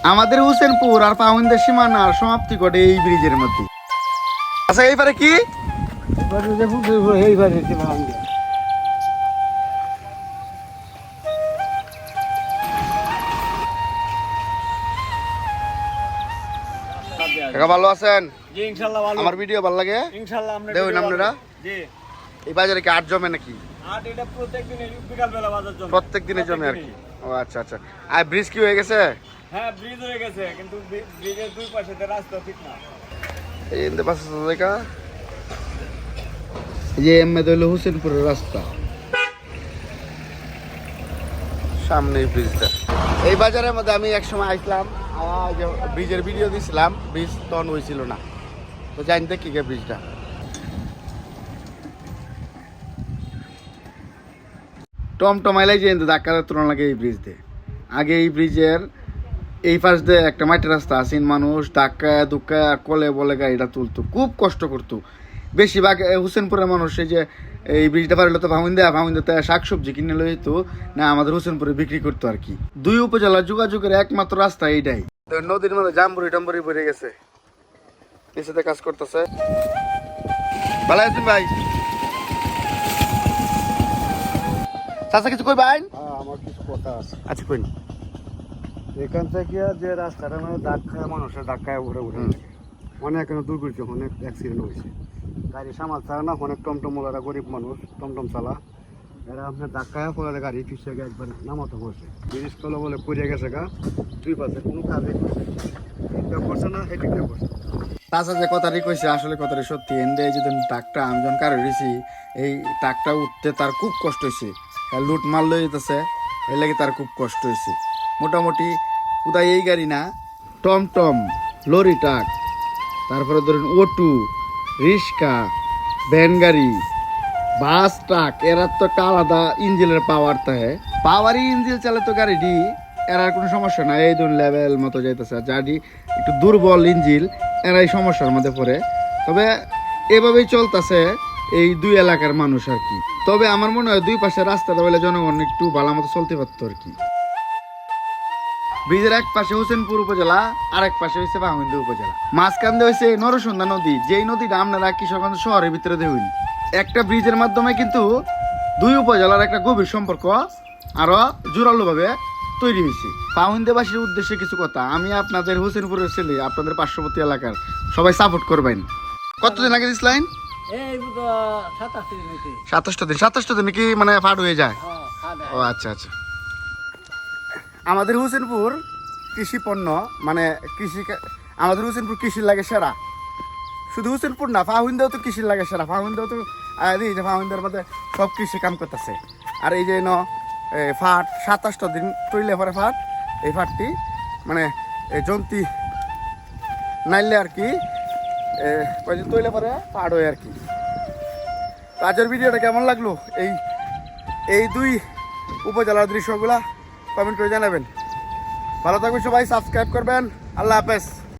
আমাদের হুসেনপুর আর পাউন্দের সীমানার সমাপ্তি ঘটে এই ব্রিজের মধ্যে। আচ্ছা এইবারে কি কাকা ভালো আছেন? জি ইনশাআল্লাহ ভালো। আমার ভিডিও ভালো লাগে? ইনশাআল্লাহ আমরা দেখুন আপনারা জি এই বাজারে কি আট জমে নাকি? আর এটা প্রত্যেকদিন বিকাল বেলা বাজার জন্য প্রত্যেক দিনে জমে আর কি? ও আচ্ছা আচ্ছা। আর ব্রিজ কি হয়ে গেছে? হ্যাঁ ব্রিজ হয়ে গেছে, কিন্তু ব্রিজের দুই পাশে রাস্তা ঠিক না। এই ইন্দে পাশে দেখা এই যে এমএ হলো হুসেনপুরের রাস্তা, সামনে ব্রিজটা। এই বাজারের মধ্যে আমি একসময় আসলাম, ব্রিজের ভিডিও দিছিলাম, ব্রিজ তখন হয়েছিল না, তো জানতে কি কে ব্রিজটা। টমটমাইলাই যে ধাক্কার তুলনা লাগে এই ব্রিজ দিয়ে। আগে এই ব্রিজের এই পাশ দিয়ে একটা মাটির রাস্তা আসেন, মানুষ ধাক্কা ধুক্কা কলে বলে গাড়িটা তুলতো, খুব কষ্ট করতো। বেশিরভাগ হুসেনপুরের মানুষ এই যে এই ব্রিজটা পার হলে তো ভাঙিন্দা শাকসবজি কিনে লই তো না আমাদের হুসেনপুরে বিক্রি করতো আর কি। দুই উপজেলার যোগাযোগের একমাত্র রাস্তা এইটাই। নদীর মধ্যে জাম্বুরি টাম্বুরি পড়ে গেছে, পিছনে কাজ করতেছে। ভালো আছেন ভাই? চাচা কিছু কই ভাই? আমার কিছু কথা আছে। আচ্ছা কই। এখান থেকে যে রাস্তাটা মানে দাগ খায়, মানুষের দাগ খায় ঘুরে ঘুরে অনেক দুর্ঘটনা, অনেক অ্যাক্সিডেন্ট হয়েছে। গাড়ি সামাল চালা না, অনেক টমটমওয়ালারা গরিব মানুষ টমটম চালা, এরা আপনার দাগ খায় পরে গাড়ি পিছিয়ে গিয়ে একবার নামাতে বসে ব্রিজ তলে বলে পড়ে গেছে গা। দুই পাশে কোনো কাজে করছে না, হেঁটে করছে। চাচা যে কথাটি কইছে আসলে কথাটি সত্যি। এনদে এই যে টাকটা আমি যখন কারো দিছি, এই টাকটা উঠতে তার খুব কষ্ট হয়েছে, লুট মাল লই যেতেছে, এই লাগে তার খুব কষ্ট হয়েছে। মোটামুটি কোথায় এই গাড়ি না, টমটম, লরি ট্রাক, তারপরে ধরুন অটো রিক্সা, ভ্যান গাড়ি, বাস ট্রাক, এরা তো একটা আলাদা ইঞ্জিনের পাওয়ার থাকে। পাওয়ারই ইঞ্জিন চালে তো গাড়িটি, এর আর কোনো সমস্যা নাই। এই ধরুন লেভেল মতো যাইতেছে, আর যাটি একটু দুর্বল ইঞ্জিন এরাই সমস্যার মধ্যে পড়ে। তবে এভাবেই চলতেছে এই দুই এলাকার মানুষ আর কি। তবে আমার মনে হয় দুই পাশে রাস্তাটা বলে জনগণ একটু ভালো মতো চলতে পারতো আর কি। ব্রিজের এক পাশে হোসেনপুর উপজেলা, আরেক পাশে হয়েছে বাহুইন্দ উপজেলা, মাঝখান দিয়ে হয়েছে নরসুন্দা নদী, যেই নদীটা আপনারা কিশোরগঞ্জ শহরের ভিতরে দেখুন। একটা ব্রিজের মাধ্যমে কিন্তু দুই উপজেলার একটা গভীর সম্পর্ক আরো জোরালো ভাবে তৈরি হয়েছে। পাহুইন্দাবাসীর উদ্দেশ্যে কিছু কথা, আমি আপনাদের হোসেনপুরের ছেলে, আপনাদের পার্শ্ববর্তী এলাকার সবাই সাপোর্ট করবেন। কতদিন আগে দিছিলেন? এই তো 27 দিন। 27 দিন কি মানে ফাট হয়ে যায়? ও আচ্ছা আচ্ছা। আমাদের হোসেনপুর কৃষি পণ্য মানে কৃষি, আমাদের হোসেনপুর কৃষির লাগে সেরা। শুধু হোসেনপুর না, ফাহুইন্দাও তো কৃষির লাগে সেরা। ফাহুইন্দাও তো ফাহুইন্দার মধ্যে সব কৃষি কাম করতেছে। আর এই যে ফাট 27 দিন তৈলে পরে ফাট, এই ফাটটি মানে জন্তি নাইলে আর কি কয়েকদিন তৈলে পরে ফাট হয় আর কি। আজকের ভিডিওটা কেমন লাগলো, এই দুই উপজেলার দৃশ্যগুলা কমেন্ট করে জানাবেন। ভালো থাকবেন সবাই, সাবস্ক্রাইব করবেন। আল্লাহ হাফেজ।